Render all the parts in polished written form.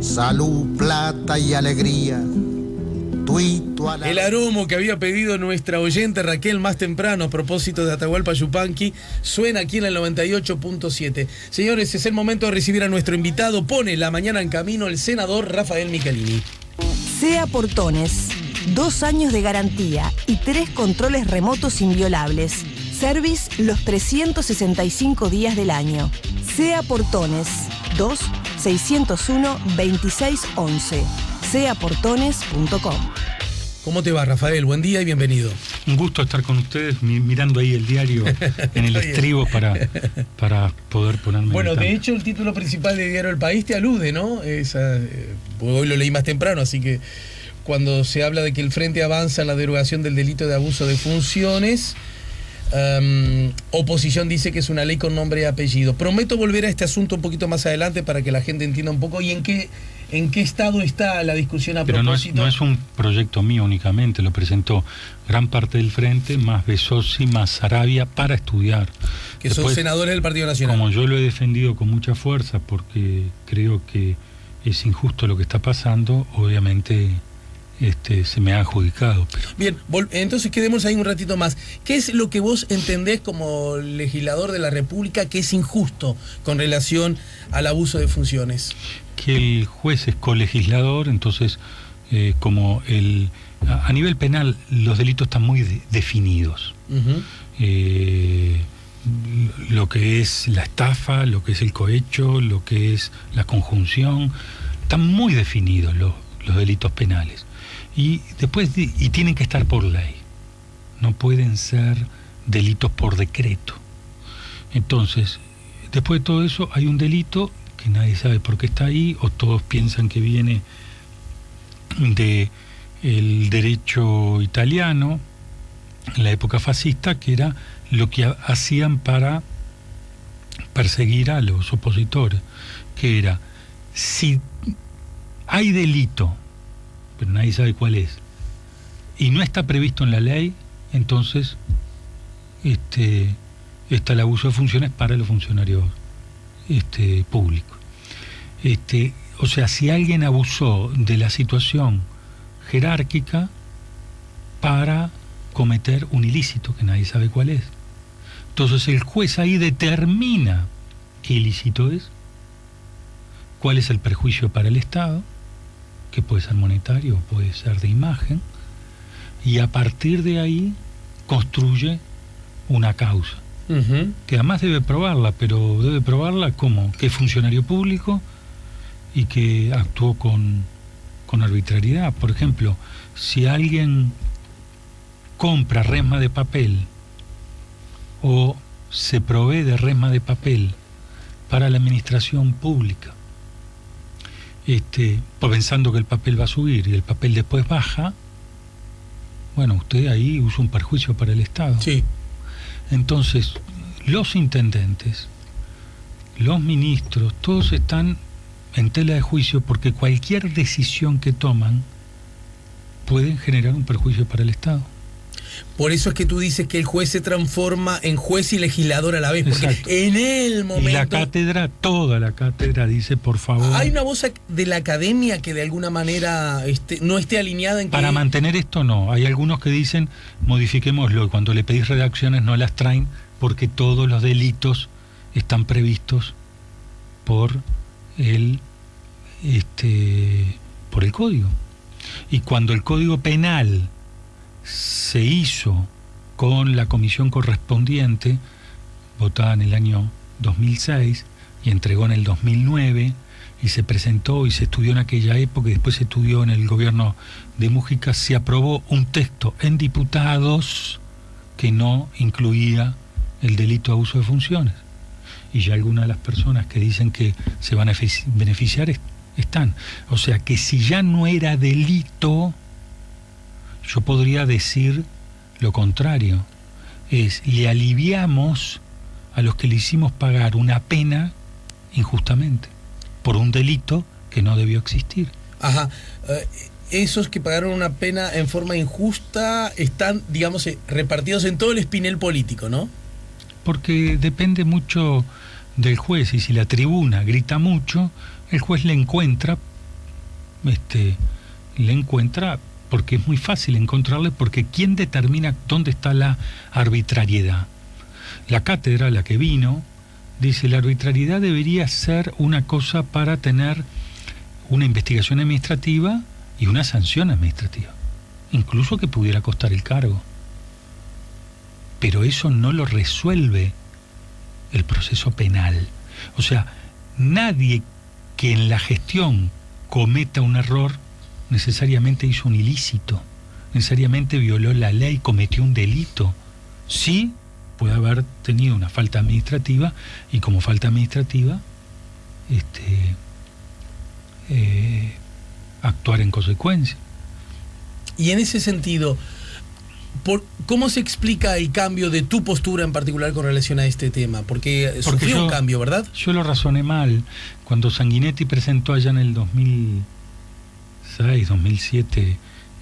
Salud, plata y alegría. El aromo que había pedido nuestra oyente Raquel más temprano a propósito de Atahualpa Yupanqui suena aquí en el 98.7. Señores, es el momento de recibir a nuestro invitado. Pone la mañana en camino el senador Rafael Michelini. SEA Portones, 2 años de garantía y 3 controles remotos inviolables. Service los 365 días del año. SEA Portones, 2-601-2611. seaportones.com. ¿Cómo te va, Rafael? Buen día y bienvenido. Un gusto estar con ustedes, mirando ahí el diario en el estribo para poder ponerme... Bueno, de hecho, el título principal del diario El País te alude, ¿no? Hoy lo leí más temprano, así que cuando se habla de que el Frente avanza en la derogación del delito de abuso de funciones, oposición dice que es una ley con nombre y apellido. Prometo volver a este asunto un poquito más adelante para que la gente entienda un poco y en qué estado está la discusión a propósito. Pero no es un proyecto mío únicamente, lo presentó gran parte del Frente, más Besossi, más Sarabia, para estudiar. Que después, son senadores del Partido Nacional. Como yo lo he defendido con mucha fuerza porque creo que es injusto lo que está pasando, obviamente... se me ha adjudicado. Pero... Bien, entonces quedemos ahí un ratito más. ¿Qué es lo que vos entendés como legislador de la República que es injusto con relación al abuso de funciones? Que el juez es colegislador, entonces como a nivel penal los delitos están muy definidos. Uh-huh. Lo que es la estafa, lo que es el cohecho, lo que es la conjunción, están muy definidos los delitos penales. Y después y tienen que estar por ley, no pueden ser delitos por decreto. Entonces, después de todo eso hay un delito que nadie sabe por qué está ahí, o todos piensan que viene de el derecho italiano en la época fascista, que era lo que hacían para perseguir a los opositores, que era, si hay delito pero nadie sabe cuál es, y no está previsto en la ley, entonces está el abuso de funciones para los funcionarios públicos. O sea, si alguien abusó de la situación jerárquica para cometer un ilícito que nadie sabe cuál es, entonces el juez ahí determina qué ilícito es, cuál es el perjuicio para el Estado, que puede ser monetario, puede ser de imagen, y a partir de ahí construye una causa, uh-huh, que además debe probarla, pero debe probarla como que es funcionario público y que actuó con arbitrariedad. Por ejemplo, si alguien compra resma de papel o se provee de resma de papel para la administración pública, pensando que el papel va a subir y el papel después baja, bueno, usted ahí usa un perjuicio para el Estado. Sí. Entonces, los intendentes, los ministros, todos están en tela de juicio porque cualquier decisión que toman puede generar un perjuicio para el Estado. Por eso es que tú dices que el juez se transforma en juez y legislador a la vez. Porque exacto, en el momento... Y la cátedra, toda la cátedra dice, por favor... ¿Hay una voz de la academia que de alguna manera no esté alineada en que... Para mantener esto no. Hay algunos que dicen, modifiquémoslo, y cuando le pedís redacciones no las traen porque todos los delitos están previstos por el código. Y cuando el Código Penal se hizo con la comisión correspondiente, votada en el año 2006 y entregó en el 2009, y se presentó y se estudió en aquella época y después se estudió en el gobierno de Mujica, se aprobó un texto en diputados que no incluía el delito de abuso de funciones. Y ya algunas de las personas que dicen que se van a beneficiar están. O sea que si ya no era delito, yo podría decir lo contrario. Le aliviamos a los que le hicimos pagar una pena injustamente por un delito que no debió existir. Ajá. Esos que pagaron una pena en forma injusta están, digamos, repartidos en todo el espinel político, ¿no? Porque depende mucho del juez, y si la tribuna grita mucho, el juez le encuentra, porque es muy fácil encontrarle, porque ¿quién determina dónde está la arbitrariedad? La cátedra, la que vino, dice: la arbitrariedad debería ser una cosa para tener una investigación administrativa y una sanción administrativa, incluso que pudiera costar el cargo. Pero eso no lo resuelve el proceso penal. O sea, nadie que en la gestión cometa un error necesariamente hizo un ilícito, necesariamente violó la ley, cometió un delito. Sí puede haber tenido una falta administrativa, y como falta administrativa actuar en consecuencia. Y en ese sentido, ¿cómo se explica el cambio de tu postura en particular con relación a este tema? Porque sufrió un cambio, ¿verdad? Yo lo razoné mal. Cuando Sanguinetti presentó allá en el 2006, 2007,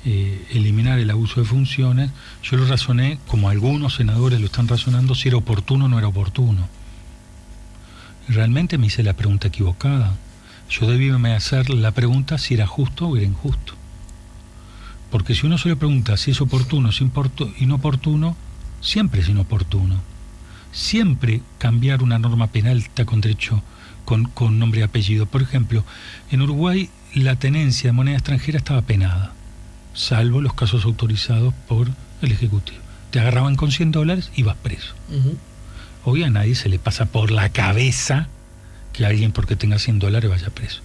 eliminar el abuso de funciones, yo lo razoné, como algunos senadores lo están razonando, si era oportuno o no era oportuno. Y realmente me hice la pregunta equivocada. Yo debí hacer la pregunta si era justo o era injusto. Porque si uno se le pregunta si es oportuno o inoportuno, siempre es inoportuno. Siempre cambiar una norma penal está con derecho, con nombre y apellido. Por ejemplo, en Uruguay la tenencia de moneda extranjera estaba penada, salvo los casos autorizados por el Ejecutivo. Te agarraban con $100 y vas preso. Hoy a nadie se le pasa por la cabeza que alguien porque tenga $100 vaya preso.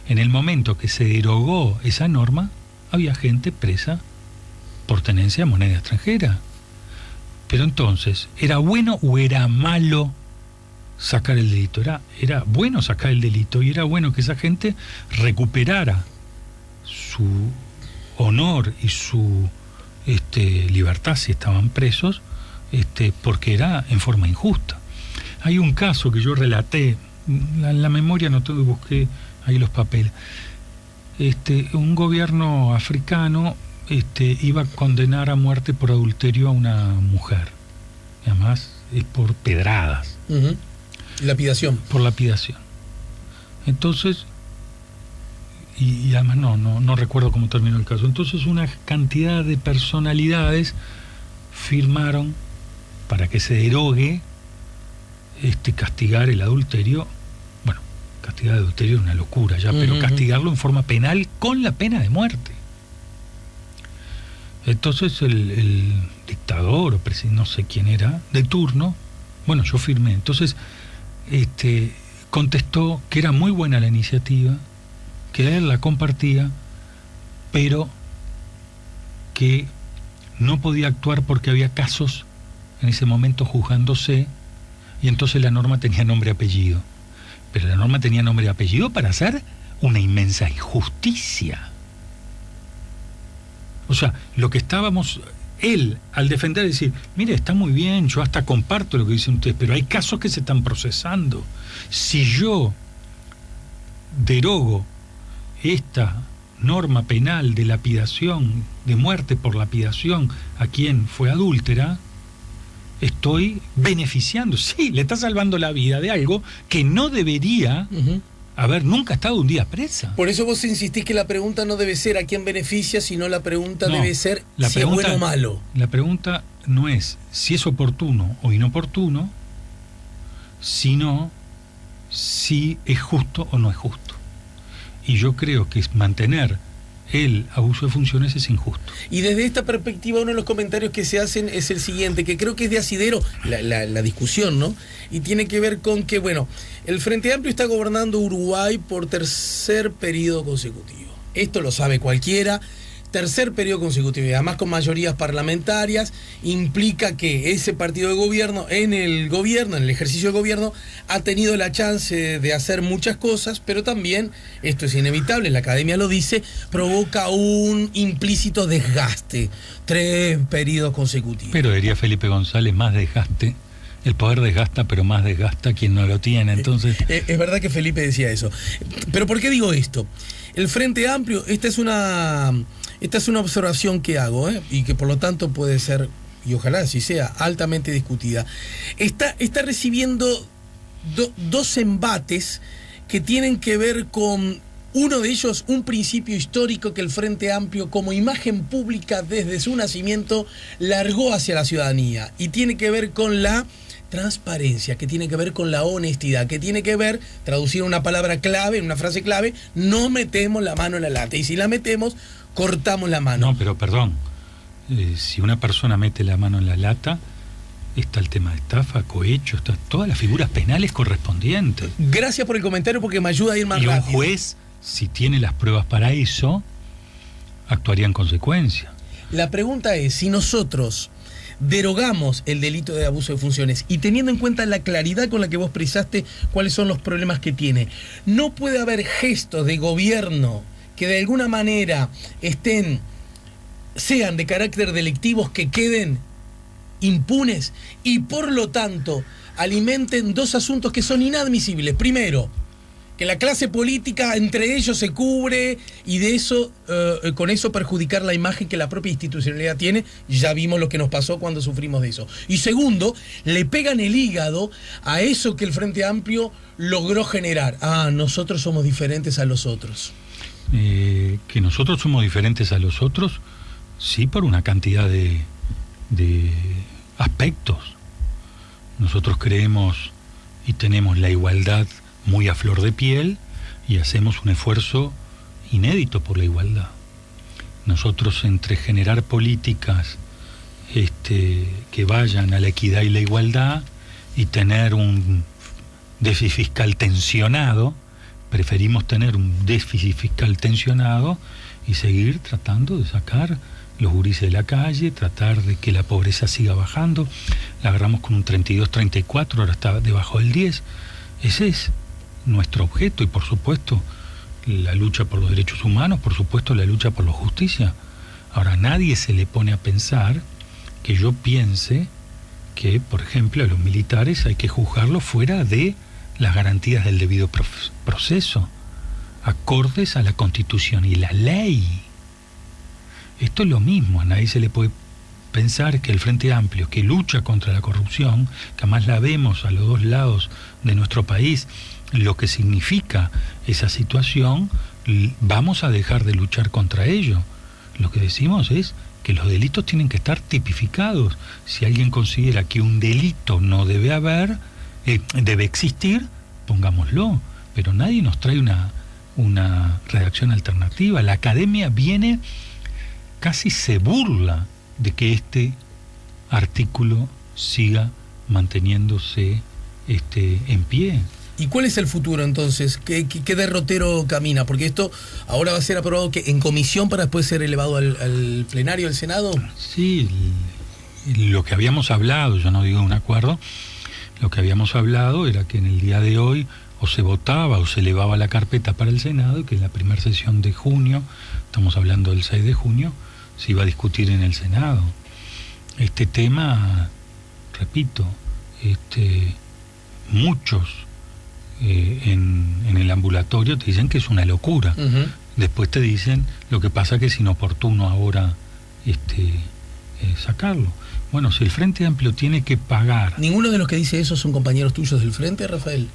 En el momento que se derogó esa norma, había gente presa por tenencia de moneda extranjera. Pero entonces, ¿era bueno o era malo sacar el delito? Era bueno sacar el delito, y era bueno que esa gente recuperara su honor y su libertad si estaban presos, porque era en forma injusta. Hay un caso que yo relaté, en la memoria no tengo, busqué ahí los papeles. Un gobierno africano iba a condenar a muerte por adulterio a una mujer. Y además es por pedradas. Lapidación. Por lapidación. Entonces, y además no recuerdo cómo terminó el caso. Entonces una cantidad de personalidades firmaron para que se derogue castigar el adulterio. Castigar de adulterio es una locura ya, pero castigarlo en forma penal con la pena de muerte. Entonces el dictador o presidente, no sé quién era, de turno, yo firmé. Entonces contestó que era muy buena la iniciativa, que él la compartía, pero que no podía actuar porque había casos en ese momento juzgándose, y entonces la norma tenía nombre y apellido. Pero la norma tenía nombre y apellido para hacer una inmensa injusticia. O sea, lo que estábamos, él, al defender, decir, mire, está muy bien, yo hasta comparto lo que dicen ustedes, pero hay casos que se están procesando. Si yo derogo esta norma penal de lapidación, de muerte por lapidación a quien fue adúltera, estoy beneficiando, sí, le está salvando la vida de algo que no debería haber nunca estado un día presa. Por eso vos insistís que la pregunta no debe ser a quién beneficia, sino la pregunta debe ser si es bueno o malo. La pregunta no es si es oportuno o inoportuno, sino si es justo o no es justo. Y yo creo que mantener el abuso de funciones es injusto. Y desde esta perspectiva, uno de los comentarios que se hacen es el siguiente, que creo que es de asidero la discusión, ¿no? Y tiene que ver con que, el Frente Amplio está gobernando Uruguay por tercer periodo consecutivo. Esto lo sabe cualquiera. Tercer periodo consecutivo, y además con mayorías parlamentarias, implica que ese partido de gobierno, en el ejercicio del gobierno, ha tenido la chance de hacer muchas cosas, pero también, esto es inevitable, la academia lo dice, provoca un implícito desgaste. 3 periodos consecutivos. Pero diría Felipe González, más desgaste. El poder desgasta, pero más desgasta quien no lo tiene. Entonces, es verdad que Felipe decía eso. Pero ¿por qué digo esto? El Frente Amplio, esta es una observación que hago, y que por lo tanto puede ser, y ojalá así sea, altamente discutida. Está recibiendo dos embates que tienen que ver con, uno de ellos, un principio histórico que el Frente Amplio, como imagen pública desde su nacimiento, largó hacia la ciudadanía, y tiene que ver con la transparencia, que tiene que ver con la honestidad, que tiene que ver, traducir una palabra clave, una frase clave, no metemos la mano en la lata, y si la metemos, cortamos la mano. No, pero perdón, si una persona mete la mano en la lata, está el tema de estafa, cohecho, está todas las figuras penales correspondientes. Gracias por el comentario, porque me ayuda a ir más rápido. Y un juez, si tiene las pruebas para eso, actuaría en consecuencia. La pregunta es, si nosotros derogamos el delito de abuso de funciones y teniendo en cuenta la claridad con la que vos precisaste cuáles son los problemas que tiene, ¿no puede haber gestos de gobierno que de alguna manera sean de carácter delictivos, que queden impunes y por lo tanto alimenten dos asuntos que son inadmisibles? Primero, que la clase política entre ellos se cubre y de eso, con eso perjudicar la imagen que la propia institucionalidad tiene. Ya vimos lo que nos pasó cuando sufrimos de eso. Y segundo, le pegan el hígado a eso que el Frente Amplio logró generar. Nosotros somos diferentes a los otros. Que nosotros somos diferentes a los otros, sí, por una cantidad de aspectos. Nosotros creemos y tenemos la igualdad muy a flor de piel y hacemos un esfuerzo inédito por la igualdad. Nosotros, entre generar políticas que vayan a la equidad y la igualdad y tener un déficit fiscal tensionado, preferimos tener un déficit fiscal tensionado y seguir tratando de sacar los gurises de la calle, tratar de que la pobreza siga bajando. La agarramos con un 32-34, ahora está debajo del 10. Ese es nuestro objeto, y por supuesto la lucha por los derechos humanos, por supuesto la lucha por la justicia. Ahora, a nadie se le pone a pensar que yo piense que, por ejemplo, a los militares hay que juzgarlos fuera de las garantías del debido proceso, acordes a la Constitución y la ley. Esto es lo mismo. A nadie se le puede pensar que el Frente Amplio, que lucha contra la corrupción, que además la vemos a los dos lados de nuestro país, lo que significa esa situación, vamos a dejar de luchar contra ello. Lo que decimos es que los delitos tienen que estar tipificados. Si alguien considera que un delito no debe debe existir, pongámoslo, pero nadie nos trae una redacción alternativa. La academia casi se burla de que este artículo siga manteniéndose en pie. ¿Y cuál es el futuro entonces? ¿Qué derrotero camina? Porque esto ahora va a ser aprobado en comisión para después ser elevado al plenario del Senado. Sí, lo que habíamos hablado, yo no digo un acuerdo, lo que habíamos hablado era que en el día de hoy o se votaba o se elevaba la carpeta para el Senado, que en la primera sesión de junio, estamos hablando del 6 de junio, se iba a discutir en el Senado. Este tema, repito, muchos en el ambulatorio te dicen que es una locura. Uh-huh. Después te dicen lo que pasa que es inoportuno ahora sacarlo. Bueno, si el Frente Amplio tiene que pagar... ¿Ninguno de los que dice eso son compañeros tuyos del Frente, Rafael?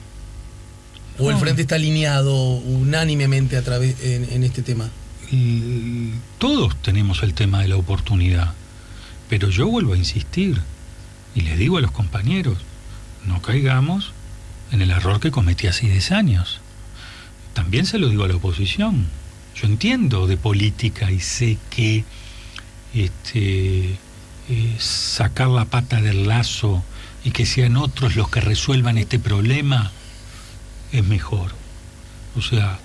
¿O el Frente está alineado unánimemente en este tema? Todos tenemos el tema de la oportunidad, pero yo vuelvo a insistir y les digo a los compañeros, no caigamos en el error que cometí hace 10 años. También se lo digo a la oposición. Yo entiendo de política y sé que sacar la pata del lazo y que sean otros los que resuelvan este problema es mejor. O sea,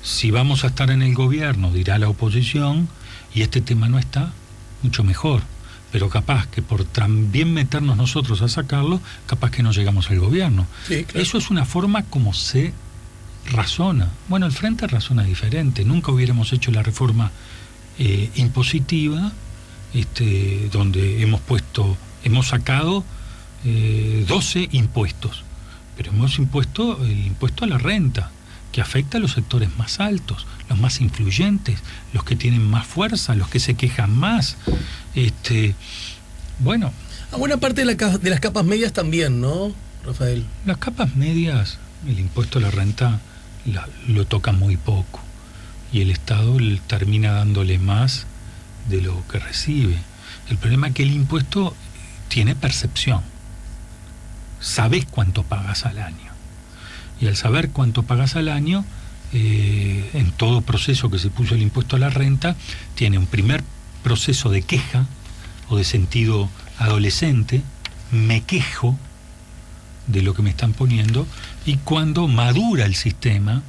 si vamos a estar en el gobierno, dirá la oposición, y este tema no está, mucho mejor. Pero capaz que por también meternos nosotros a sacarlo, capaz que no llegamos al gobierno. Sí, claro. Eso es una forma como se razona. Bueno, el Frente razona diferente. Nunca hubiéramos hecho la reforma impositiva, donde hemos sacado 12 impuestos, pero hemos impuesto el impuesto a la renta, que afecta a los sectores más altos, los más influyentes, los que tienen más fuerza, los que se quejan más. Bueno. A buena parte de las capas medias también, ¿no? Rafael? Las capas medias, el impuesto a la renta lo toca muy poco y el Estado termina dándole más de lo que recibe. El problema es que el impuesto tiene percepción. Sabes cuánto pagas al año. Y al saber cuánto pagas al año, en todo proceso que se puso el impuesto a la renta, tiene un primer proceso de queja o de sentido adolescente, me quejo de lo que me están poniendo, y cuando madura el sistema,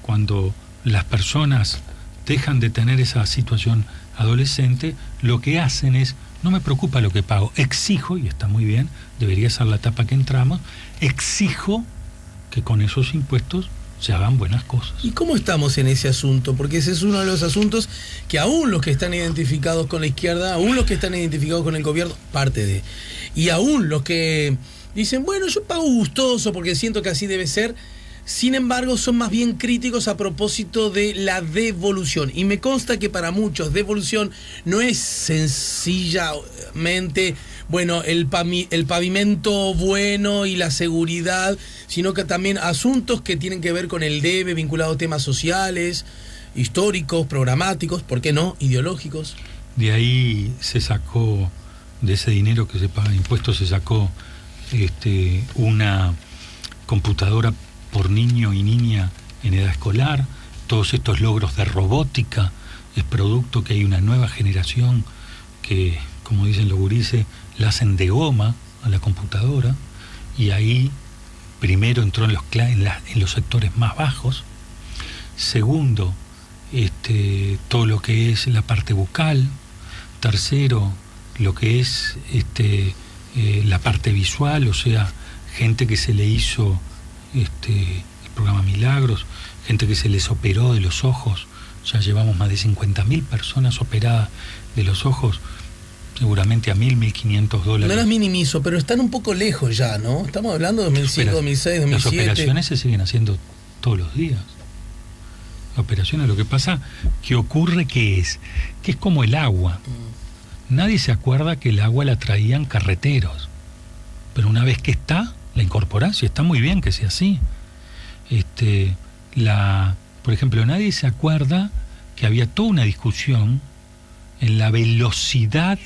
cuando las personas dejan de tener esa situación adolescente, lo que hacen es, no me preocupa lo que pago, exijo, y está muy bien, debería ser la etapa que entramos, exijo que con esos impuestos se hagan buenas cosas. ¿Y cómo estamos en ese asunto? Porque ese es uno de los asuntos que aún los que están identificados con la izquierda, aún los que están identificados con el gobierno, y aún los que dicen, bueno, yo pago gustoso porque siento que así debe ser, sin embargo son más bien críticos a propósito de la devolución. Y me consta que para muchos devolución no es sencillamente, bueno, el pavimento bueno y la seguridad, sino que también asuntos que tienen que ver con el debe, vinculado a temas sociales, históricos, programáticos, ¿por qué no? Ideológicos. De ahí se sacó, de ese dinero que se paga de impuestos, se sacó una computadora por niño y niña en edad escolar. Todos estos logros de robótica es producto que hay una nueva generación que, como dicen los gurises, la hacen de goma a la computadora, y ahí primero entró en los sectores más bajos. Segundo, todo lo que es la parte bucal. Tercero, lo que es la parte visual, o sea, gente que se le hizo el programa Milagros, gente que se les operó de los ojos. Ya llevamos más de 50.000 personas operadas de los ojos, seguramente a $1.500. No las minimizo, pero están un poco lejos ya, ¿no? Estamos hablando de 2005, 2006, 2007. Las operaciones se siguen haciendo todos los días. Operaciones, lo que pasa que ocurre que es como el agua. Nadie se acuerda que el agua la traían carreteros, pero una vez que está, la incorporás, y está muy bien que sea así. Por ejemplo, nadie se acuerda que había toda una discusión en la velocidad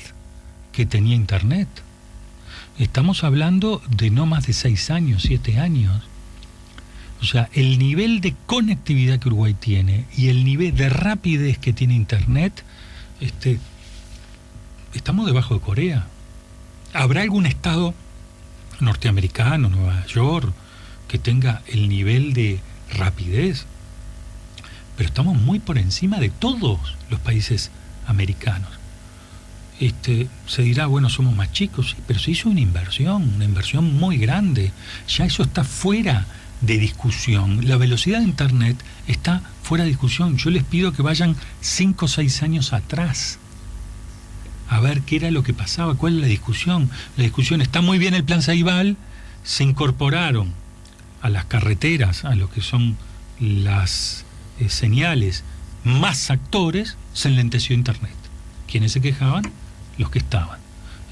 que tenía Internet. Estamos hablando de no más de 6 años, 7 años. O sea, el nivel de conectividad que Uruguay tiene y el nivel de rapidez que tiene Internet, estamos debajo de Corea. ¿Habrá algún estado norteamericano, Nueva York, que tenga el nivel de rapidez? Pero estamos muy por encima de todos los países americanos. Se dirá, bueno, somos más chicos, sí, pero se hizo una inversión muy grande. Ya eso está fuera de discusión. La velocidad de Internet está fuera de discusión. Yo les pido que vayan 5 o 6 años atrás a ver qué era lo que pasaba, cuál es la discusión. La discusión, está muy bien el plan Ceibal, se incorporaron a las carreteras, a lo que son las señales, más actores, se enlenteció Internet. ¿Quiénes se quejaban? Los que estaban.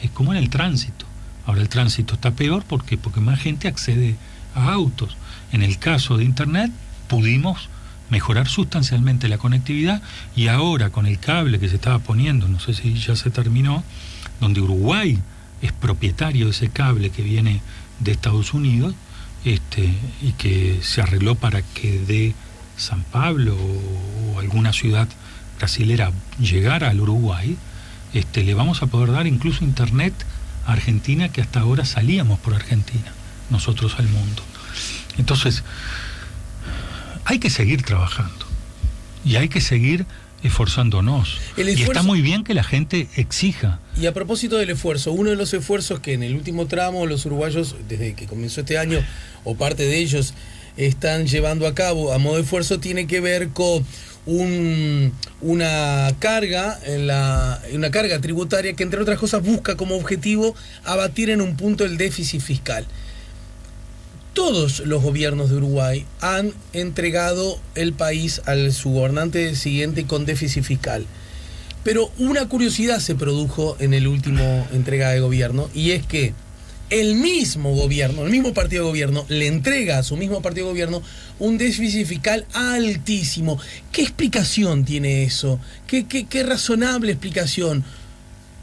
Es como en el tránsito. Ahora el tránsito está peor porque más gente accede a autos. En el caso de Internet pudimos mejorar sustancialmente la conectividad, y ahora con el cable que se estaba poniendo, no sé si ya se terminó, donde Uruguay es propietario de ese cable que viene de Estados Unidos, y que se arregló para que de San Pablo o alguna ciudad brasilera llegara al Uruguay, le vamos a poder dar incluso Internet a Argentina, que hasta ahora salíamos por Argentina, nosotros al mundo. Entonces, hay que seguir trabajando y hay que seguir esforzándonos. Y está muy bien que la gente exija. Y a propósito del esfuerzo, uno de los esfuerzos que en el último tramo los uruguayos, desde que comenzó este año, o parte de ellos, están llevando a cabo a modo de esfuerzo, tiene que ver con una carga tributaria que, entre otras cosas, busca como objetivo abatir en un punto el déficit fiscal. Todos los gobiernos de Uruguay han entregado el país al su gobernante siguiente con déficit fiscal. Pero una curiosidad se produjo en el último entrega de gobierno, y es que el mismo gobierno, el mismo partido de gobierno, le entrega a su mismo partido de gobierno un déficit fiscal altísimo. ¿Qué explicación tiene eso? ¿Qué razonable explicación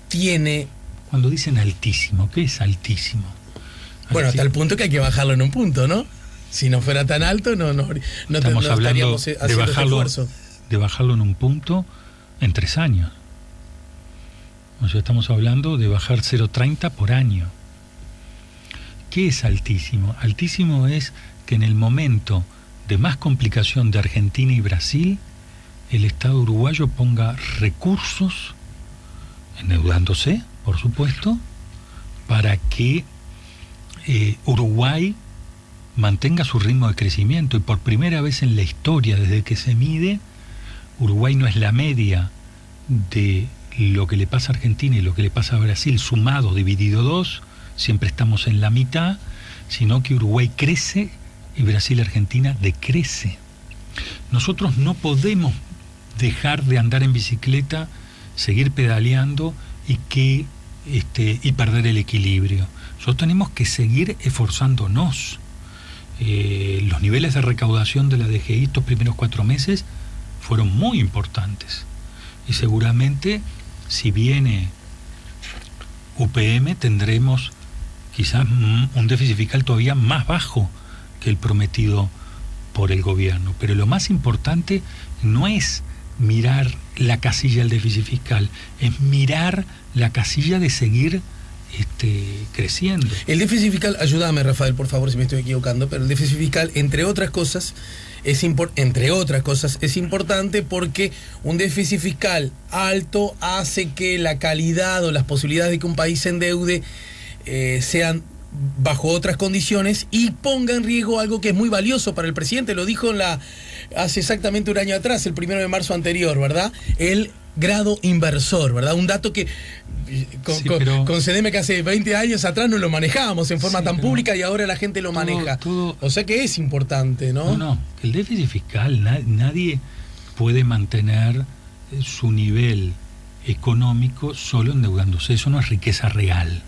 tiene? Cuando dicen altísimo, ¿qué es altísimo? Bueno, hasta el punto que hay que bajarlo en un punto, ¿no? Si no fuera tan alto, no estamos hablando haciendo de bajarlo, este esfuerzo. De bajarlo en un punto en 3 años. O sea, estamos hablando de bajar 0,30 por año. ¿Qué es altísimo? Altísimo es que en el momento de más complicación de Argentina y Brasil, el Estado uruguayo ponga recursos, endeudándose, por supuesto, para que Uruguay mantenga su ritmo de crecimiento. Y por primera vez en la historia, desde que se mide, Uruguay no es la media de lo que le pasa a Argentina y lo que le pasa a Brasil, sumado, dividido 2, siempre estamos en la mitad, sino que Uruguay crece y Brasil y Argentina decrece. Nosotros no podemos dejar de andar en bicicleta, seguir pedaleando y perder el equilibrio. Nosotros tenemos que seguir esforzándonos. Los niveles de recaudación de la DGI estos primeros 4 meses fueron muy importantes. Y seguramente, si viene UPM, tendremos quizás un déficit fiscal todavía más bajo que el prometido por el gobierno. Pero lo más importante no es mirar la casilla del déficit fiscal, es mirar la casilla de seguir creciendo. El déficit fiscal, ayúdame Rafael, por favor, si me estoy equivocando, pero el déficit fiscal, entre otras cosas, es importante porque un déficit fiscal alto hace que la calidad o las posibilidades de que un país se endeude sean bajo otras condiciones y ponga en riesgo algo que es muy valioso para el presidente. Lo dijo hace exactamente un año atrás, el 1 de marzo anterior, ¿verdad? El grado inversor, ¿verdad? Un dato que concedeme que hace 20 años atrás no lo manejábamos en forma tan pública y ahora la gente lo maneja. O sea que es importante, ¿no? No, el déficit fiscal, nadie puede mantener su nivel económico solo endeudándose. Eso no es riqueza real.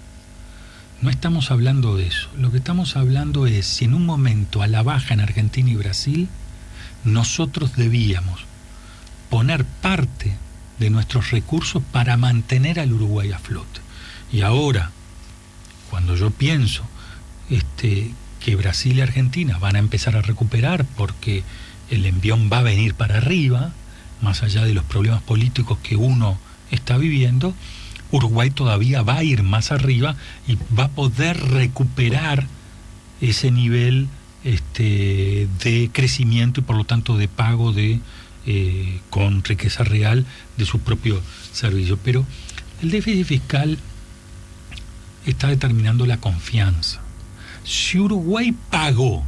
No estamos hablando de eso. Lo que estamos hablando es si en un momento a la baja en Argentina y Brasil nosotros debíamos poner parte de nuestros recursos para mantener al Uruguay a flote. Y ahora, cuando yo pienso que Brasil y Argentina van a empezar a recuperar porque el envión va a venir para arriba, más allá de los problemas políticos que uno está viviendo, Uruguay todavía va a ir más arriba y va a poder recuperar ese nivel de crecimiento y por lo tanto de pago con riqueza real de su propio servicio. Pero el déficit fiscal está determinando la confianza. Si Uruguay pagó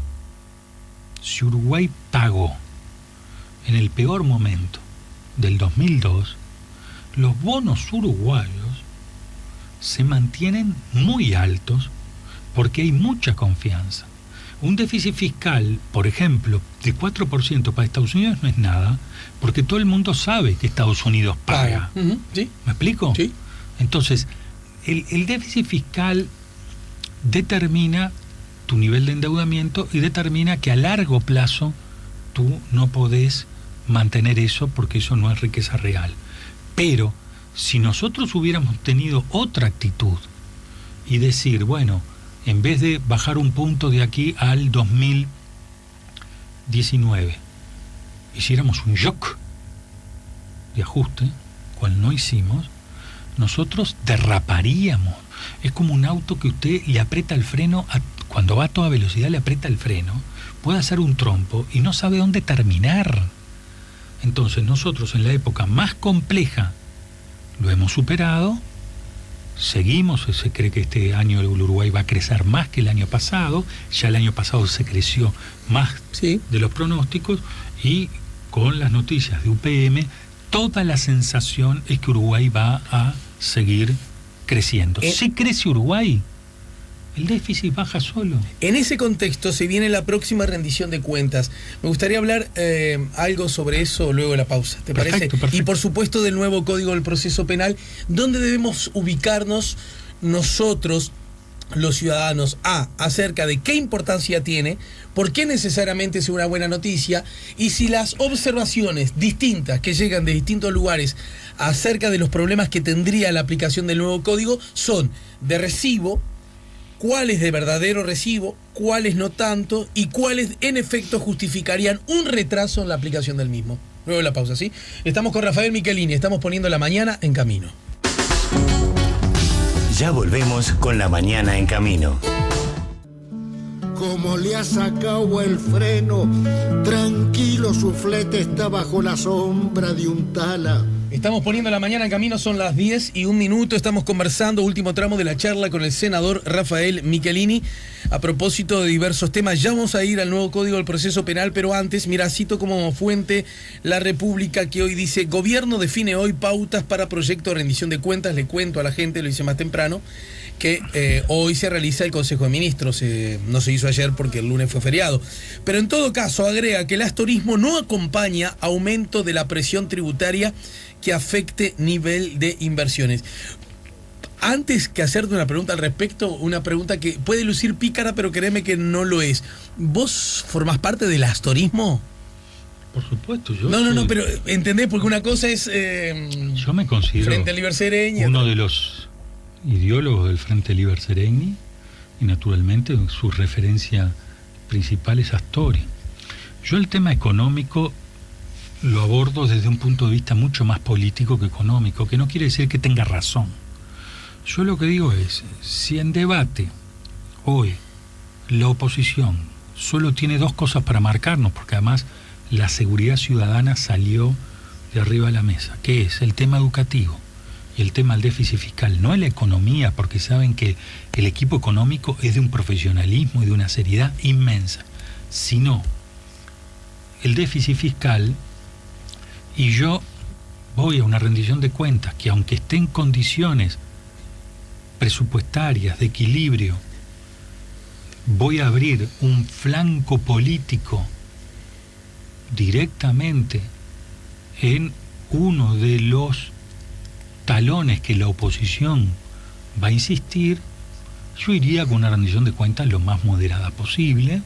en el peor momento del 2002, los bonos uruguayos se mantienen muy altos porque hay mucha confianza. Un déficit fiscal, por ejemplo, de 4% para Estados Unidos no es nada, porque todo el mundo sabe que Estados Unidos paga. ¿Sí? ¿Me explico? Sí. Entonces, el déficit fiscal determina tu nivel de endeudamiento y determina que a largo plazo tú no podés mantener eso porque eso no es riqueza real. Pero si nosotros hubiéramos tenido otra actitud y decir, bueno, en vez de bajar un punto de aquí al 2019, hiciéramos un shock de ajuste, cual no hicimos, nosotros derraparíamos. Es como un auto que usted le aprieta el freno, cuando va a toda velocidad le aprieta el freno, puede hacer un trompo y no sabe dónde terminar. Entonces nosotros en la época más compleja lo hemos superado, seguimos, se cree que este año el Uruguay va a crecer más que el año pasado, ya el año pasado se creció más de los pronósticos y con las noticias de UPM, toda la sensación es que Uruguay va a seguir creciendo. Si crece Uruguay, el déficit baja solo. En ese contexto se viene la próxima rendición de cuentas. Me gustaría hablar algo sobre eso luego de la pausa, ¿te parece? Perfecto. Y por supuesto del nuevo Código del Proceso Penal, ¿dónde debemos ubicarnos nosotros los ciudadanos acerca de qué importancia tiene, por qué necesariamente es una buena noticia, y si las observaciones distintas que llegan de distintos lugares acerca de los problemas que tendría la aplicación del nuevo código son de recibo, cuáles de verdadero recibo, cuáles no tanto, y cuáles en efecto justificarían un retraso en la aplicación del mismo. Luego de la pausa, ¿sí? Estamos con Rafael Michelini, estamos poniendo la mañana en camino. Ya volvemos con La Mañana en Camino. Como le ha sacado el freno, tranquilo su flete está bajo la sombra de un tala. Estamos poniendo la mañana en camino, son las 10:01, estamos conversando, último tramo de la charla con el senador Rafael Michelini, a propósito de diversos temas. Ya vamos a ir al nuevo Código del Proceso Penal, pero antes, mira, cito como fuente La República, que hoy dice: Gobierno define hoy pautas para proyecto de rendición de cuentas. Le cuento a la gente, lo hice más temprano, que hoy se realiza el Consejo de Ministros, no se hizo ayer porque el lunes fue feriado. Pero en todo caso agrega que el astorismo no acompaña aumento de la presión tributaria que afecte nivel de inversiones. Antes que hacerte una pregunta al respecto, una pregunta que puede lucir pícara, pero créeme que no lo es. ¿Vos formás parte del astorismo? Por supuesto, yo No, pero entendés, porque una cosa es yo me considero Frente Liber Seregni, uno de los ideólogos del Frente Liber Seregni, y naturalmente su referencia principal es Astori. Yo el tema económico lo abordo desde un punto de vista mucho más político que económico, que no quiere decir que tenga razón. Yo lo que digo es, si en debate hoy la oposición solo tiene dos cosas para marcarnos, porque además la seguridad ciudadana salió de arriba de la mesa, que es el tema educativo y el tema del déficit fiscal, no es la economía, porque saben que el equipo económico es de un profesionalismo y de una seriedad inmensa, sino el déficit fiscal. Y yo voy a una rendición de cuentas que, aunque esté en condiciones presupuestarias de equilibrio, voy a abrir un flanco político directamente en uno de los talones que la oposición va a insistir. Yo iría con una rendición de cuentas lo más moderada posible.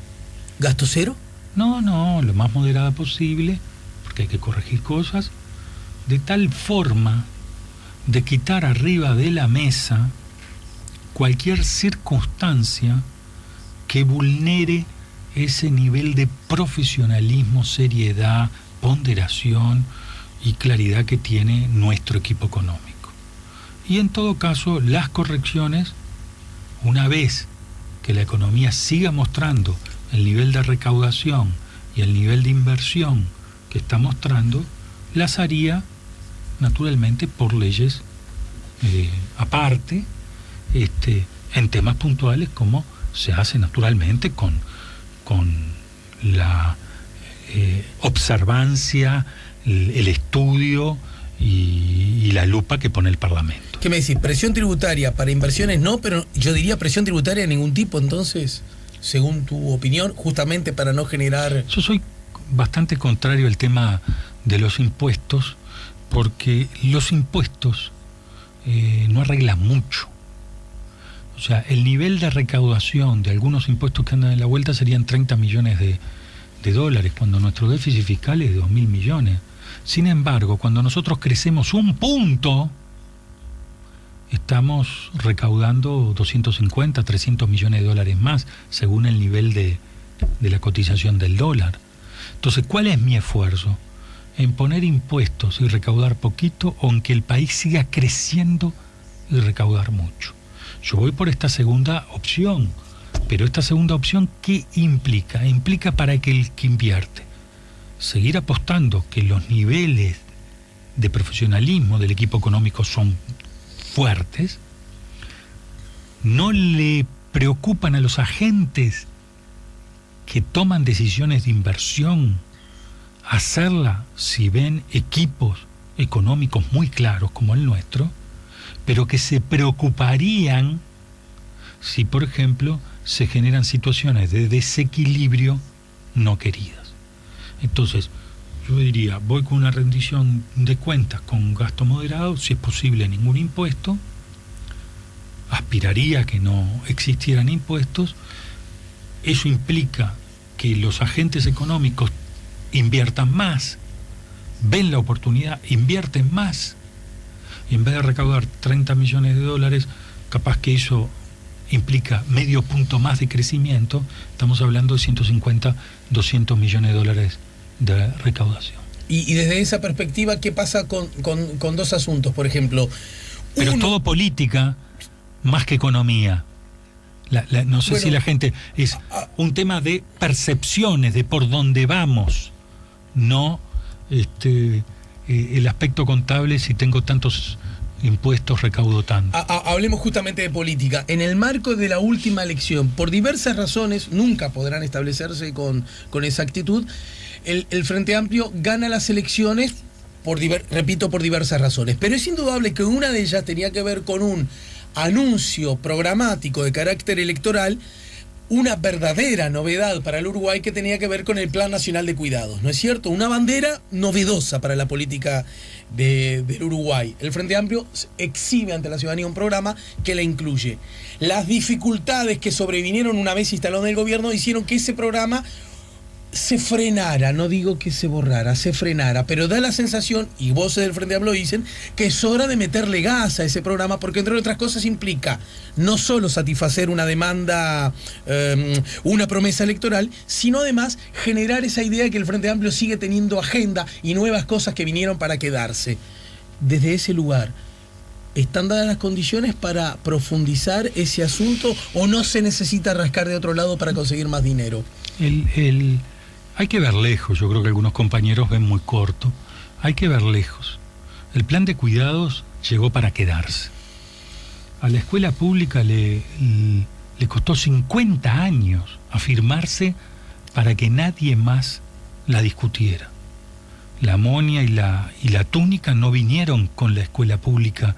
¿Gasto cero? No, lo más moderada posible, que hay que corregir cosas, de tal forma de quitar arriba de la mesa cualquier circunstancia que vulnere ese nivel de profesionalismo, seriedad, ponderación y claridad que tiene nuestro equipo económico. Y en todo caso, las correcciones, una vez que la economía siga mostrando el nivel de recaudación y el nivel de inversión que está mostrando, las haría naturalmente por leyes aparte, en temas puntuales, como se hace naturalmente con la observancia, el estudio y la lupa que pone el Parlamento. ¿Qué me decís? Presión tributaria para inversiones no, pero yo diría presión tributaria de ningún tipo, entonces, según tu opinión, justamente para no generar... Yo soy bastante contrario al tema de los impuestos, porque los impuestos no arreglan mucho. O sea, el nivel de recaudación de algunos impuestos que andan en la vuelta serían 30 millones de dólares, cuando nuestro déficit fiscal es de 2.000 millones. Sin embargo, cuando nosotros crecemos un punto, estamos recaudando 250, 300 millones de dólares más, según el nivel de la cotización del dólar. Entonces, ¿cuál es mi esfuerzo? En poner impuestos y recaudar poquito, o en que el país siga creciendo y recaudar mucho. Yo voy por esta segunda opción, pero esta segunda opción, ¿qué implica? Implica para que el que invierte seguir apostando que los niveles de profesionalismo del equipo económico son fuertes, no le preocupan a los agentes que toman decisiones de inversión hacerla si ven equipos económicos muy claros como el nuestro, pero que se preocuparían si, por ejemplo, se generan situaciones de desequilibrio no queridas. Entonces, yo diría, voy con una rendición de cuentas con un gasto moderado, si es posible ningún impuesto, aspiraría a que no existieran impuestos. Eso implica que los agentes económicos inviertan más, ven la oportunidad, invierten más, y en vez de recaudar 30 millones de dólares, capaz que eso implica medio punto más de crecimiento. Estamos hablando de 150, 200 millones de dólares de recaudación. Y desde esa perspectiva, ¿qué pasa con dos asuntos? Por ejemplo, pero es todo política más que economía. No sé si la gente... Es un tema de percepciones, de por dónde vamos, no el aspecto contable, si tengo tantos impuestos recaudo tanto. Hablemos justamente de política. En el marco de la última elección, por diversas razones, nunca podrán establecerse con exactitud, el Frente Amplio gana las elecciones, por diversas razones. Pero es indudable que una de ellas tenía que ver con un anuncio programático de carácter electoral, una verdadera novedad para el Uruguay que tenía que ver con el Plan Nacional de Cuidados, ¿no es cierto? Una bandera novedosa para la política del Uruguay. El Frente Amplio exhibe ante la ciudadanía un programa que la incluye. Las dificultades que sobrevinieron una vez instalado en el gobierno hicieron que ese programa se frenara, no digo que se borrara, se frenara, pero da la sensación, y voces del Frente Amplio dicen, que es hora de meterle gas a ese programa, porque entre otras cosas implica no solo satisfacer una demanda, una promesa electoral, sino además generar esa idea de que el Frente Amplio sigue teniendo agenda y nuevas cosas que vinieron para quedarse. Desde ese lugar, ¿están dadas las condiciones para profundizar ese asunto o no se necesita rascar de otro lado para conseguir más dinero? Hay que ver lejos. Yo creo que algunos compañeros ven muy corto. Hay que ver lejos. El plan de cuidados llegó para quedarse. A la escuela pública le costó 50 años afirmarse para que nadie más la discutiera. La monia y la túnica no vinieron con la escuela pública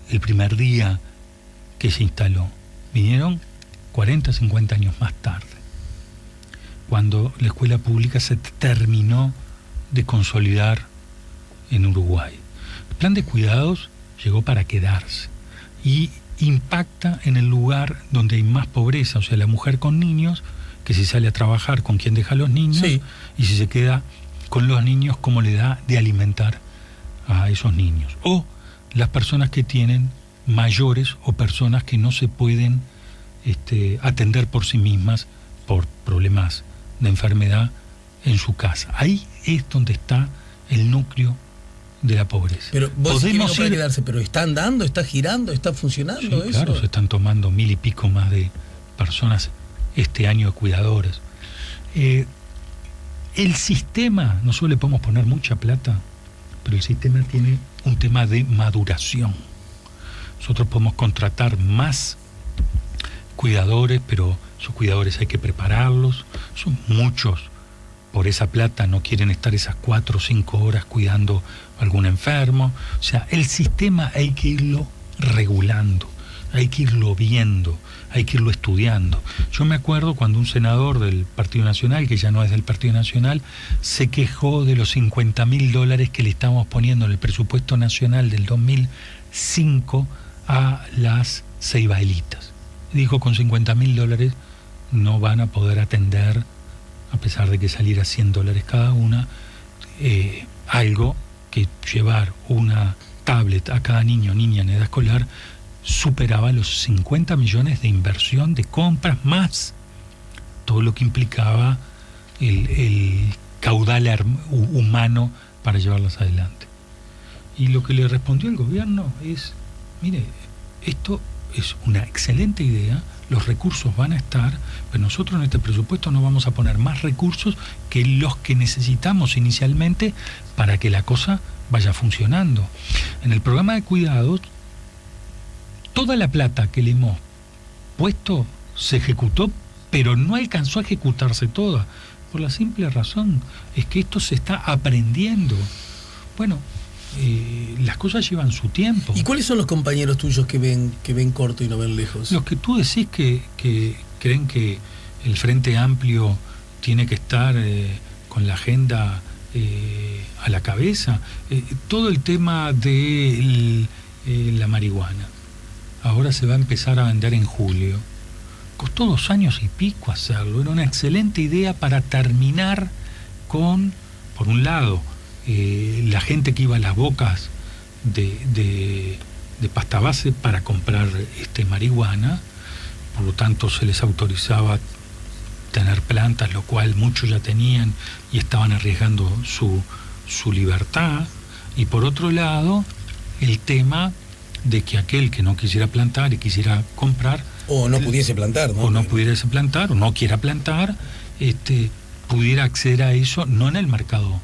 el primer día que se instaló. Vinieron 40, 50 años más tarde, cuando la escuela pública se terminó de consolidar en Uruguay. El plan de cuidados llegó para quedarse y impacta en el lugar donde hay más pobreza, o sea, la mujer con niños, que si sale a trabajar, ¿con quién deja a los niños? Sí. Y si se queda con los niños, ¿cómo le da de alimentar a esos niños? O las personas que tienen mayores o personas que no se pueden atender por sí mismas por problemas de enfermedad en su casa. Ahí es donde está el núcleo de la pobreza. Pero vos podemos no quedarse, pero está andando, está girando, está funcionando. Sí, eso. Claro, se están tomando 1000 y pico más de personas este año de cuidadores. El sistema, nosotros le podemos poner mucha plata, pero el sistema tiene un tema de maduración. Nosotros podemos contratar más cuidadores, pero esos cuidadores hay que prepararlos. Son muchos. Por esa plata no quieren estar esas 4 o 5 horas cuidando a algún enfermo. O sea, el sistema hay que irlo regulando, hay que irlo viendo, hay que irlo estudiando. Yo me acuerdo cuando un senador del Partido Nacional, que ya no es del Partido Nacional, se quejó de los $50.000 que le estábamos poniendo en el presupuesto nacional del 2005 a las ceibaelitas. Dijo, con $50.000 no van a poder atender, a pesar de que saliera $100 cada una, algo que llevar una tablet a cada niño o niña en edad escolar superaba los 50 millones de inversión de compras, más todo lo que implicaba el caudal humano para llevarlas adelante. Y lo que le respondió el gobierno es, mire, esto es una excelente idea, los recursos van a estar, pero nosotros en este presupuesto no vamos a poner más recursos que los que necesitamos inicialmente para que la cosa vaya funcionando. En el programa de cuidados, toda la plata que le hemos puesto se ejecutó, pero no alcanzó a ejecutarse toda, por la simple razón es que esto se está aprendiendo. Bueno, las cosas llevan su tiempo. ¿Y cuáles son los compañeros tuyos que ven corto y no ven lejos? Los que tú decís que creen que el Frente Amplio tiene que estar con la agenda a la cabeza. Todo el tema de la marihuana. ahora se va a empezar a vender en julio. Costó 2 años y pico hacerlo. Era una excelente idea para terminar con, por un lado, la gente que iba a las bocas de pasta base para comprar marihuana, por lo tanto se les autorizaba tener plantas, lo cual muchos ya tenían y estaban arriesgando su libertad. Y por otro lado, el tema de que aquel que no quisiera plantar y quisiera comprar, o no pudiese plantar, ¿no? O no pudiese plantar, o no quiera plantar, pudiera acceder a eso, no en el mercado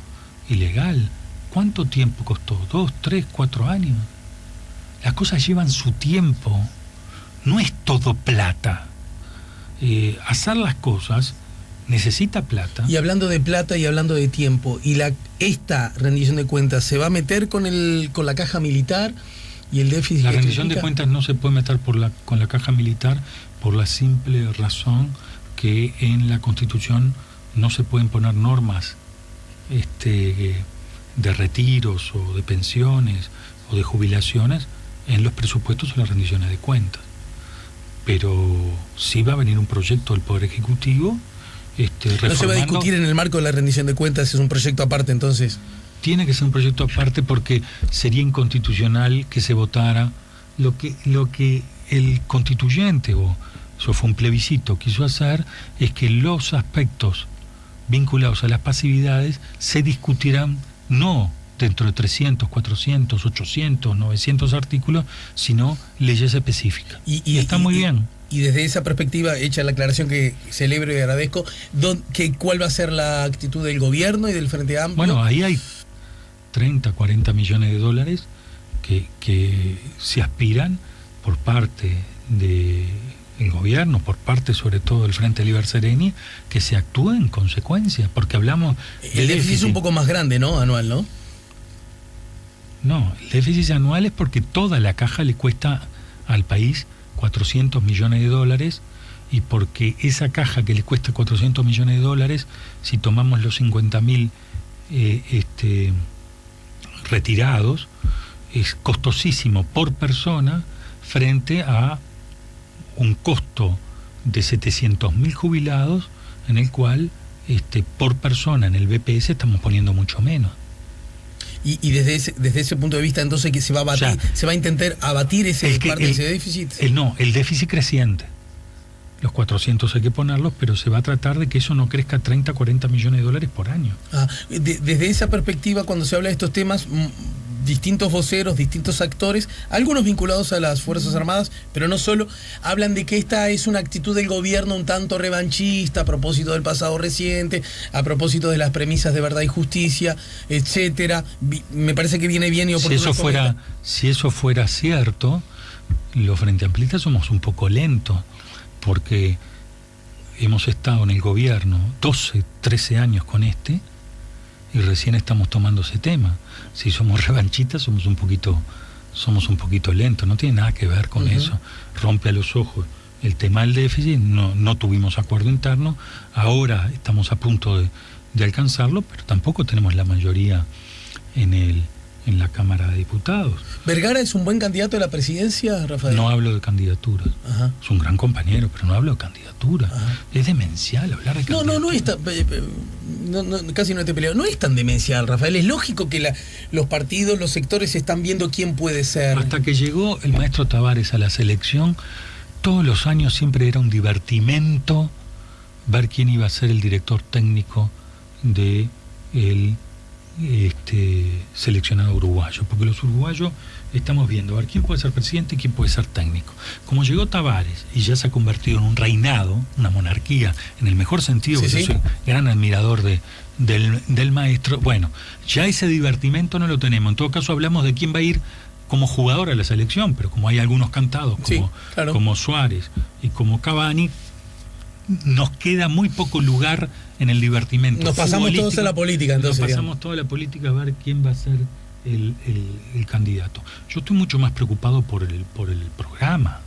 ilegal. ¿Cuánto tiempo costó? 2, 3, 4 años. Las cosas llevan su tiempo. No es todo plata. Hacer las cosas necesita plata. Y hablando de plata y hablando de tiempo, ¿y esta rendición de cuentas se va a meter con la caja militar y el déficit? La rendición de cuentas no se puede meter con la caja militar por la simple razón que en la Constitución no se pueden poner normas de retiros o de pensiones o de jubilaciones en los presupuestos o las rendiciones de cuentas. Pero sí va a venir un proyecto del Poder Ejecutivo no se va a discutir en el marco de la rendición de cuentas, es un proyecto aparte entonces. Tiene que ser un proyecto aparte porque sería inconstitucional que se votara lo que el constituyente, o eso fue un plebiscito, quiso hacer, es que los aspectos vinculados a las pasividades se discutirán no dentro de 300, 400, 800, 900 artículos, sino leyes específicas. Y está muy bien. Y desde esa perspectiva, hecha la aclaración que celebro y agradezco, ¿cuál va a ser la actitud del gobierno y del Frente Amplio? Bueno, ahí hay 30, 40 millones de dólares que se aspiran por parte del gobierno, por parte sobre todo del Frente Liber Sereni, que se actúe en consecuencia, porque hablamos... El déficit es un poco más grande, ¿no? Anual, ¿no? No, el déficit anual es porque toda la caja le cuesta al país 400 millones de dólares, y porque esa caja que le cuesta 400 millones de dólares, si tomamos los 50.000 retirados, es costosísimo por persona frente a un costo de 700.000 jubilados, en el cual por persona en el BPS estamos poniendo mucho menos. Y desde ese punto de vista, entonces, que se va a abatir, se va a intentar abatir ese déficit. El déficit creciente. Los 400 hay que ponerlos, pero se va a tratar de que eso no crezca 30, 40 millones de dólares por año. Desde esa perspectiva, cuando se habla de estos temas, distintos voceros, distintos actores, algunos vinculados a las Fuerzas Armadas, pero no solo, hablan de que esta es una actitud del gobierno un tanto revanchista a propósito del pasado reciente, a propósito de las premisas de verdad y justicia, etcétera. Me parece que viene bien y oportuno. Si eso fuera cierto, los Frente Amplistas somos un poco lentos, porque hemos estado en el gobierno 12, 13 años con y recién estamos tomando ese tema. Si somos revanchistas, somos un poquito lentos, no tiene nada que ver con eso. Rompe a los ojos el tema del déficit, no tuvimos acuerdo interno, ahora estamos a punto de alcanzarlo, pero tampoco tenemos la mayoría en la Cámara de Diputados. ¿Vergara es un buen candidato a la presidencia, Rafael? No hablo de candidaturas. Ajá. Es un gran compañero, pero no hablo de candidatura. Ajá. Es demencial hablar de candidatura. No es tan... casi no te peleo. No es tan demencial, Rafael. Es lógico que los partidos, los sectores están viendo quién puede ser. Hasta que llegó el maestro Tavares a la selección, todos los años siempre era un divertimento ver quién iba a ser el director técnico de el seleccionado uruguayo, porque los uruguayos estamos viendo a ver quién puede ser presidente y quién puede ser técnico. Como llegó Tavares y ya se ha convertido en un reinado, una monarquía, en el mejor sentido, porque yo soy gran admirador del maestro, bueno, ya ese divertimento no lo tenemos. En todo caso hablamos de quién va a ir como jugador a la selección, pero como hay algunos cantados como Suárez y como Cavani, nos queda muy poco lugar en el divertimento. Nos pasamos todos a la política, entonces. Nos pasamos toda la política a ver quién va a ser el candidato. Yo estoy mucho más preocupado por el programa.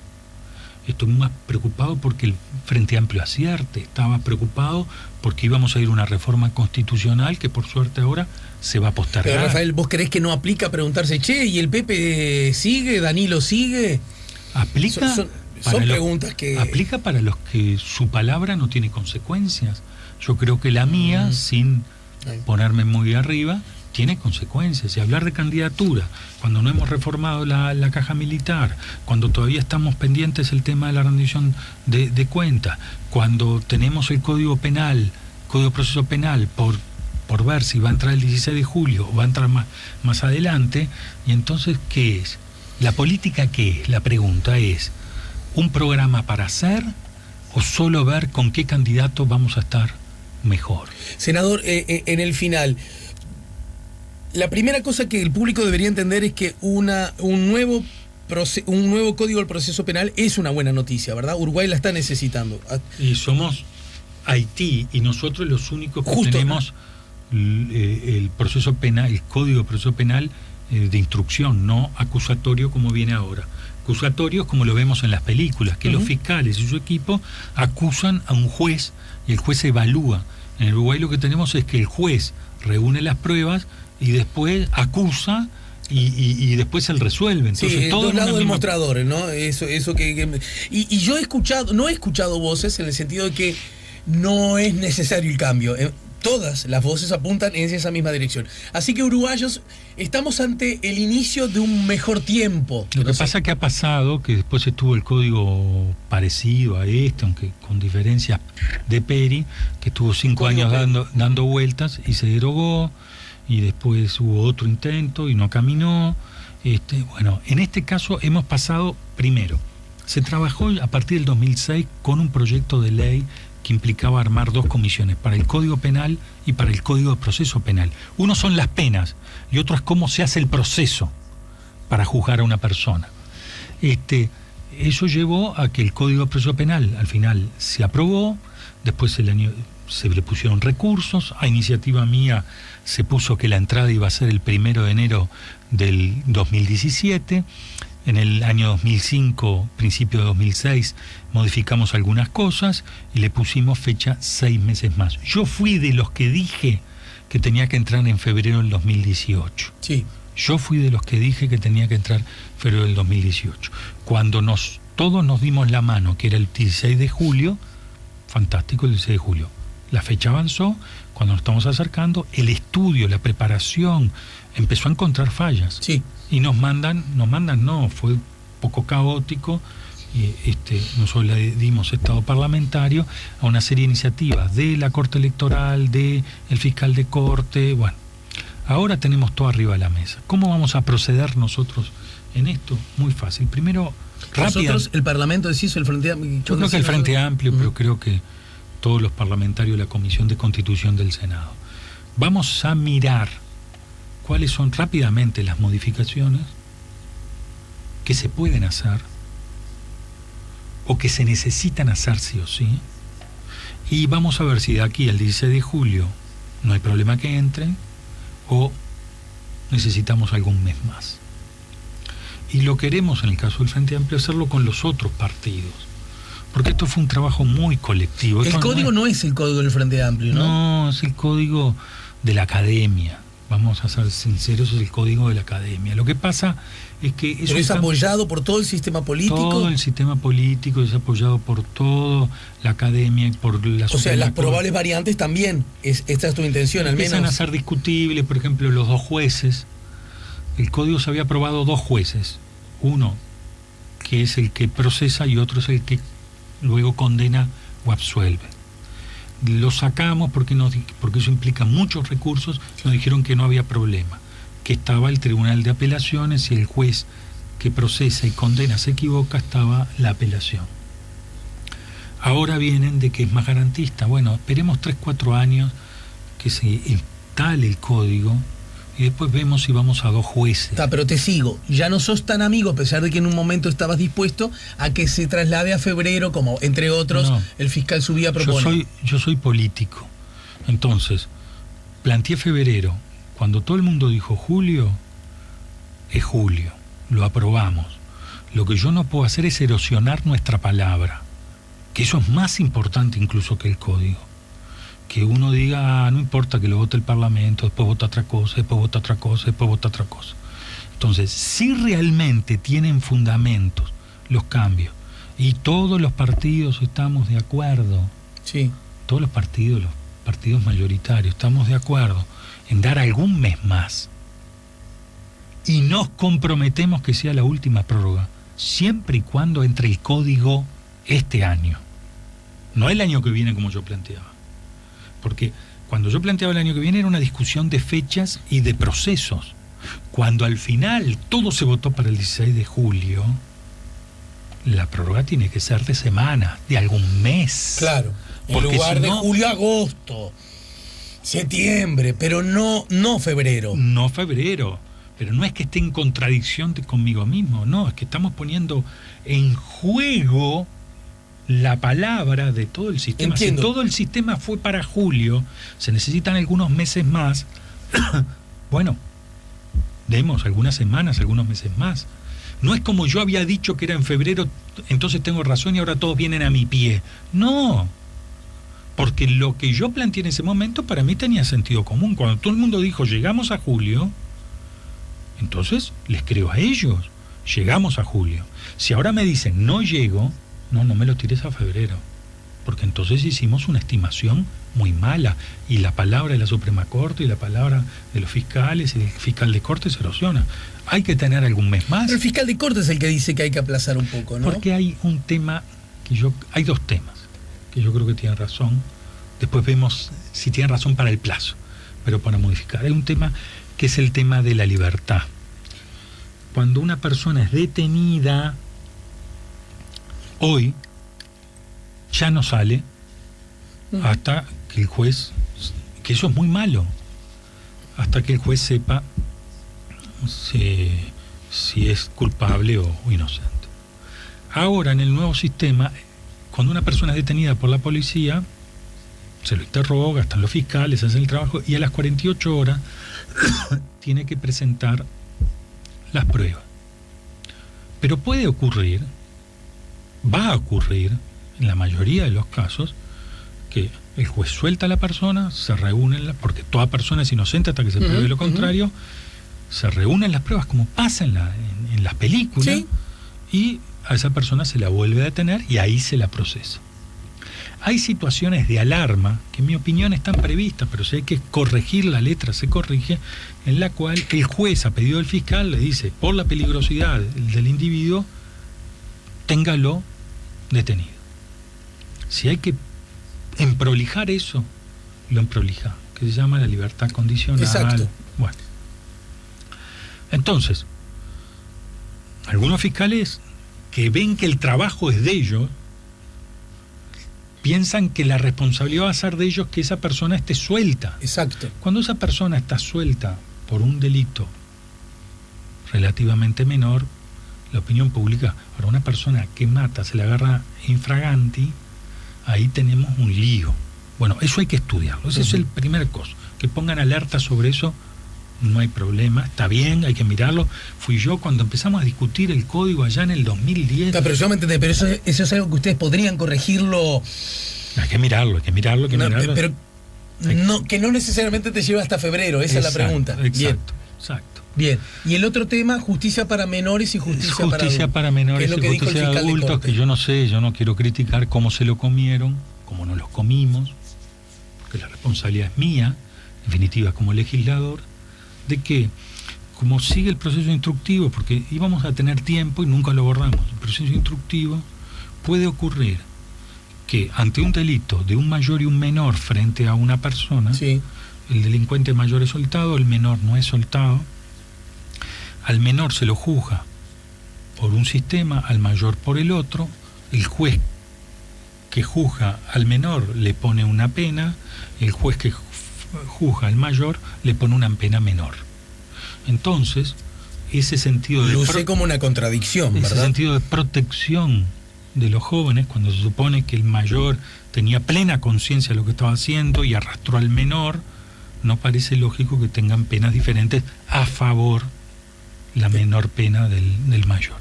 Estoy más preocupado porque el Frente Amplio acierte. Estaba preocupado porque íbamos a ir a una reforma constitucional que por suerte ahora se va a postergar. Pero Rafael, ¿vos creés que no aplica preguntarse, che, ¿y el Pepe sigue? ¿Danilo sigue? ¿Aplica? Son preguntas que... ¿Aplica para los que su palabra no tiene consecuencias? Yo creo que la mía, sin ponerme muy arriba, tiene consecuencias. Y hablar de candidatura, cuando no hemos reformado la caja militar, cuando todavía estamos pendientes del tema de la rendición de cuentas, cuando tenemos el Código Penal, Código de Proceso Penal, por ver si va a entrar el 16 de julio o va a entrar más adelante, y entonces, ¿qué es? ¿La política qué es? La pregunta es, ¿un programa para hacer o solo ver con qué candidato vamos a estar mejor? Senador, en el final, la primera cosa que el público debería entender es que un nuevo código del proceso penal es una buena noticia, ¿verdad? Uruguay la está necesitando. Y somos Haití y nosotros los únicos que tenemos el proceso penal, el código de proceso penal de instrucción, no acusatorio como viene ahora. Acusatorio es como lo vemos en las películas, que los fiscales y su equipo acusan a un juez y el juez evalúa. En el Uruguay lo que tenemos es que el juez reúne las pruebas y después acusa y después él resuelve. Entonces, sí, todo dos lados del misma... mostrador, ¿no? Eso que y yo no he escuchado voces en el sentido de que no es necesario el cambio. Todas las voces apuntan en esa misma dirección. Así que, uruguayos, estamos ante el inicio de un mejor tiempo. Lo que pasa que ha pasado, que después estuvo el código parecido a este, aunque con diferencias de Peri, que estuvo 5 años dando vueltas y se derogó, y después hubo otro intento y no caminó. Bueno, en este caso hemos pasado, primero, se trabajó a partir del 2006 con un proyecto de ley que implicaba armar 2 comisiones, para el Código Penal y para el Código de Proceso Penal. Uno son las penas y otro es cómo se hace el proceso para juzgar a una persona. Eso llevó a que el Código de Proceso Penal al final se aprobó, después se le pusieron recursos, a iniciativa mía se puso que la entrada iba a ser el 1 de enero del 2017, en el año 2005, principio de 2006, modificamos algunas cosas y le pusimos fecha 6 meses más. Yo fui de los que dije que tenía que entrar en febrero del 2018. Sí. Yo fui de los que dije que tenía que entrar en febrero del 2018. Cuando todos nos dimos la mano, que era el 16 de julio, fantástico el 16 de julio. La fecha avanzó, cuando nos estamos acercando, el estudio, la preparación, empezó a encontrar fallas. Sí. Y nos mandan, fue un poco caótico, nosotros le dimos estado parlamentario a una serie de iniciativas de la Corte Electoral, de el fiscal de Corte, bueno, ahora tenemos todo arriba de la mesa. ¿Cómo vamos a proceder nosotros en esto? Muy fácil. Primero, nosotros, el Parlamento decís, el Frente Amplio. Yo creo que el Frente Amplio, pero creo que todos los parlamentarios de la Comisión de Constitución del Senado. Vamos a mirar cuáles son rápidamente las modificaciones que se pueden hacer o que se necesitan hacer sí o sí, y vamos a ver si de aquí al 16 de julio no hay problema que entren o necesitamos algún mes más. Y lo queremos, en el caso del Frente Amplio, hacerlo con los otros partidos, porque esto fue un trabajo muy colectivo. El código no es el código del Frente Amplio, ¿no? No, es el código de la academia. Vamos a ser sinceros, es el código de la academia. Lo que pasa es que... Pero es apoyado por todo el sistema político. Todo el sistema político es apoyado por toda la academia y por la... O sea, las probables variantes también. Esta es tu intención, al menos. Empiezan a ser discutibles, por ejemplo, los 2 jueces. El código se había aprobado 2 jueces. Uno, que es el que procesa, y otro es el que luego condena o absuelve. Lo sacamos porque eso implica muchos recursos. Nos dijeron que no había problema, que estaba el Tribunal de Apelaciones, y el juez que procesa y condena se equivoca, estaba la apelación. Ahora vienen de que es más garantista. Bueno, esperemos 3-4 años que se instale el código y después vemos si vamos a 2 jueces. Pero te sigo, ya no sos tan amigo, a pesar de que en un momento estabas dispuesto a que se traslade a febrero, como entre otros el fiscal Subía propone. Yo soy político, entonces planteé febrero. Cuando todo el mundo dijo julio, es julio, lo aprobamos. Lo que yo no puedo hacer es erosionar nuestra palabra, que eso es más importante incluso que el código. Que uno diga, no importa que lo vote el Parlamento, después vota otra cosa, después vota otra cosa, después vota otra cosa. Entonces, si realmente tienen fundamentos los cambios. Y todos los partidos estamos de acuerdo. Sí. Todos los partidos mayoritarios, estamos de acuerdo en dar algún mes más. Y nos comprometemos que sea la última prórroga, siempre y cuando entre el código este año. No el año que viene como yo planteaba. Porque cuando yo planteaba el año que viene era una discusión de fechas y de procesos. Cuando al final todo se votó para el 16 de julio, la prórroga tiene que ser de semana, de algún mes. Claro, en lugar de julio, agosto, septiembre, pero no febrero. No febrero, pero no es que esté en contradicción conmigo mismo, no, es que estamos poniendo en juego la palabra de todo el sistema. Entiendo. Si todo el sistema fue para julio, se necesitan algunos meses más. Bueno, demos algunas semanas, algunos meses más. No es como yo había dicho que era en febrero, entonces tengo razón y ahora todos vienen a mi pie. No, porque lo que yo planteé en ese momento para mí tenía sentido común. Cuando todo el mundo dijo llegamos a julio, entonces les creo a ellos, llegamos a julio. Si ahora me dicen no llego, no me lo tires a febrero, porque entonces hicimos una estimación muy mala y la palabra de la Suprema Corte y la palabra de los fiscales y del fiscal de Corte se erosiona. Hay que tener algún mes más. Pero el fiscal de Corte es el que dice que hay que aplazar un poco, ¿no? Porque hay un tema hay dos temas que yo creo que tienen razón. Después vemos si tienen razón para el plazo, pero para modificar. Hay un tema que es el tema de la libertad. Cuando una persona es detenida, hoy ya no sale hasta que el juez, que eso es muy malo, hasta que el juez sepa si es culpable o inocente. Ahora, en el nuevo sistema, cuando una persona es detenida por la policía, se lo interroga, están los fiscales, hacen el trabajo, y a las 48 horas tiene que presentar las pruebas. Pero puede ocurrir, va a ocurrir, en la mayoría de los casos, que el juez suelta a la persona, se reúnen, porque toda persona es inocente hasta que se pruebe lo contrario, se reúnen las pruebas como pasa en las películas, ¿sí? Y a esa persona se la vuelve a detener y ahí se la procesa. Hay situaciones de alarma, que en mi opinión están previstas, pero si hay que corregir la letra, se corrige, en la cual el juez, a pedido del fiscal, le dice, por la peligrosidad del individuo, téngalo detenido. Si hay que emprolijar eso, lo emprolija, que se llama la libertad condicional. Exacto. Bueno. Entonces, algunos fiscales que ven que el trabajo es de ellos, piensan que la responsabilidad va a ser de ellos que esa persona esté suelta. Exacto. Cuando esa persona está suelta por un delito relativamente menor, la opinión pública, para una persona que mata, se le agarra infraganti, ahí tenemos un lío. Bueno, eso hay que estudiarlo. Ese es el primer cosa. Que pongan alerta sobre eso, no hay problema, está bien, hay que mirarlo. Fui yo cuando empezamos a discutir el código allá en el 2010. Pero yo me entendí, pero eso es algo que ustedes podrían corregirlo. Hay que mirarlo. Pero que no necesariamente te lleva hasta febrero, esa es la pregunta. Exacto. Bien. Y el otro tema, justicia para menores y justicia para menores y justicia para adultos, que yo no sé, yo no quiero criticar cómo se lo comieron, cómo no los comimos, porque la responsabilidad es mía, en definitiva, como legislador, de que, como sigue el proceso instructivo, porque íbamos a tener tiempo y nunca lo abordamos, el proceso instructivo puede ocurrir que ante un delito de un mayor y un menor frente a una persona, sí, el delincuente mayor es soltado, el menor no es soltado. Al menor se lo juzga por un sistema, al mayor por el otro. El juez que juzga al menor le pone una pena, el juez que juzga al mayor le pone una pena menor. Entonces, ese sentido de... Luce como una contradicción, ¿verdad? Ese sentido de protección de los jóvenes, cuando se supone que el mayor tenía plena conciencia de lo que estaba haciendo y arrastró al menor, no parece lógico que tengan penas diferentes a favor la menor pena del mayor.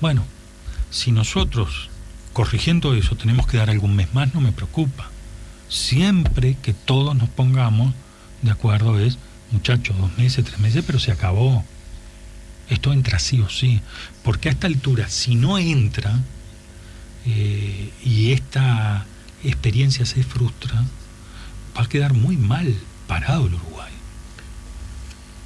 Bueno, si nosotros, corrigiendo eso, tenemos que dar algún mes más, no me preocupa. Siempre que todos nos pongamos de acuerdo es, muchachos, 2 meses, 3 meses, pero se acabó. Esto entra sí o sí, porque a esta altura, si no entra y esta experiencia se frustra, va a quedar muy mal parado el Uruguay.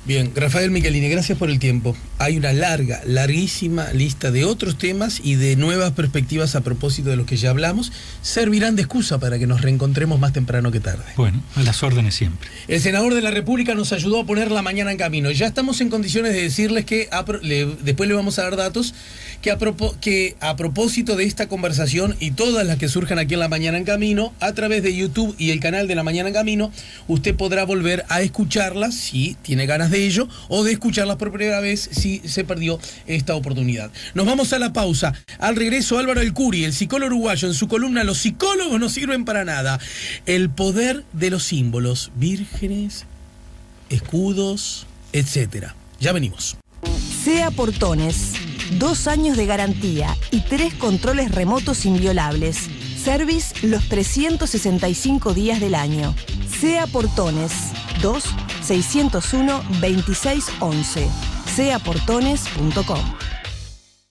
Bien, Rafael Michelini, gracias por el tiempo. Hay una larguísima lista de otros temas y de nuevas perspectivas a propósito de los que ya hablamos. Servirán de excusa para que nos reencontremos más temprano que tarde. Bueno, a las órdenes siempre. El senador de la República nos ayudó a poner la mañana en camino. Ya estamos en condiciones de decirles que después le vamos a dar datos que a propósito de esta conversación y todas las que surjan aquí en La Mañana en Camino, a través de YouTube y el canal de La Mañana en Camino, usted podrá volver a escucharlas si tiene ganas de ello, o de escucharlas por primera vez si se perdió esta oportunidad. Nos vamos a la pausa. Al regreso, Álvaro El Curi, el psicólogo uruguayo, en su columna Los psicólogos no sirven para nada. El poder de los símbolos, vírgenes, escudos, etc. Ya venimos. SEA Portones, 2 años de garantía y 3 controles remotos inviolables. Service los 365 días del año. SEA Portones, 2-601-2611. seaportones.com.